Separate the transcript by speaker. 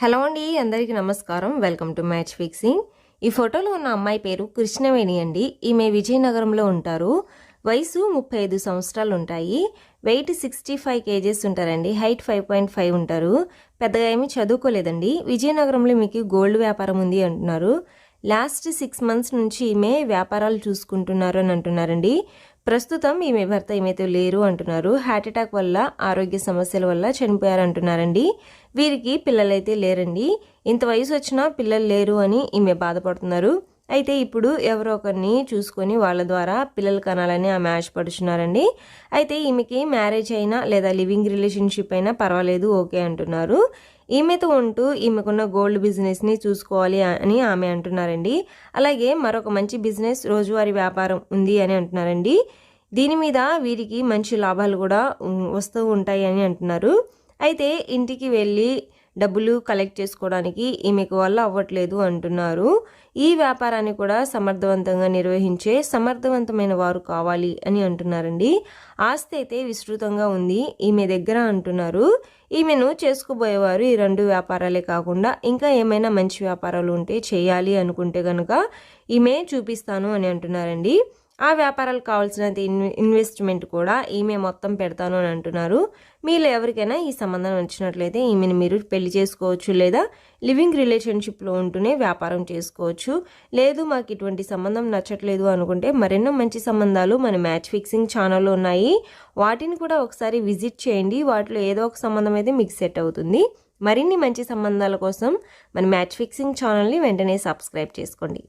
Speaker 1: Hello అండి, అందరికీ నమస్కారం. Welcome to match fixing. ఈ ఫోటోలో ఉన్న అమ్మాయి పేరు కృష్ణవేణి అండి. ఈమె విజయనగరంలో ఉంటారు. వయసు 35 సంవత్సరాలు ఉంటాయి. వెయిట్ 65 కేజెస్ ఉంటారండి. హైట్ 5.5 ఉంటారు. పెద్దగా ఏమీ చదువుకోలేదండి. విజయనగరంలో మీకు గోల్డ్ వ్యాపారం ఉంది అంటున్నారు. లాస్ట్ 6 మంత్స్ నుంచి ఈమె వ్యాపారాలు చూసుకుంటున్నారు అని అంటున్నారండి. ప్రస్తుతం ఈమె భర్త ఈమెతో లేరు అంటున్నారు. హార్ట్ అటాక్ వల్ల, ఆరోగ్య సమస్యల వల్ల చనిపోయారు అంటున్నారండి. వీరికి పిల్లలైతే లేరండి. ఇంత వయసు వచ్చినా పిల్లలు లేరు అని ఈమె బాధపడుతున్నారు. అయితే ఇప్పుడు ఎవరో ఒకరిని చూసుకొని వాళ్ళ ద్వారా పిల్లలు కనాలని ఆమె ఆశపడుతున్నారండి. అయితే ఈమెకి మ్యారేజ్ అయినా లేదా లివింగ్ రిలేషన్షిప్ అయినా పర్వాలేదు, ఓకే అంటున్నారు. ఈమెతో ఉంటూ ఈమెకున్న గోల్డ్ బిజినెస్ని చూసుకోవాలి అని ఆమె అంటున్నారండి. అలాగే మరొక మంచి బిజినెస్, రోజువారీ వ్యాపారం ఉంది అని అంటున్నారండి. దీని మీద వీరికి మంచి లాభాలు కూడా వస్తూ ఉంటాయి అని అంటున్నారు. అయితే ఇంటికి వెళ్ళి డబ్బులు కలెక్ట్ చేసుకోవడానికి ఈమెకు వల్ల అవ్వట్లేదు అంటున్నారు. ఈ వ్యాపారాన్ని కూడా సమర్థవంతంగా నిర్వహించే సమర్థవంతమైన వారు కావాలి అని అంటున్నారండి. ఆస్తి అయితే విస్తృతంగా ఉంది ఈమె దగ్గర అంటున్నారు. ఈమెను చేసుకోబోయేవారు ఈ 2 వ్యాపారాలే కాకుండా ఇంకా ఏమైనా మంచి వ్యాపారాలు ఉంటే చేయాలి అనుకుంటే కనుక ఈమె చూపిస్తాను అని అంటున్నారండి. ఆ వ్యాపారాలకు కావాల్సినంత ఇన్వెస్ట్మెంట్ కూడా ఈమె మొత్తం పెడతాను అని అంటున్నారు. మీలో ఎవరికైనా ఈ సంబంధం వచ్చినట్లయితే ఈమెను మీరు పెళ్లి చేసుకోవచ్చు, లేదా లివింగ్ రిలేషన్షిప్లో ఉంటూనే వ్యాపారం చేసుకోవచ్చు. లేదు మాకు ఇటువంటి సంబంధం నచ్చట్లేదు అనుకుంటే మరెన్నో మంచి సంబంధాలు మన మ్యాచ్ ఫిక్సింగ్ ఛానల్లో ఉన్నాయి. వాటిని కూడా ఒకసారి విజిట్ చేయండి. వాటిలో ఏదో ఒక సంబంధం అయితే మీకు సెట్ అవుతుంది. మరిన్ని మంచి సంబంధాల కోసం మన మ్యాచ్ ఫిక్సింగ్ ఛానల్ని వెంటనే సబ్స్క్రైబ్ చేసుకోండి.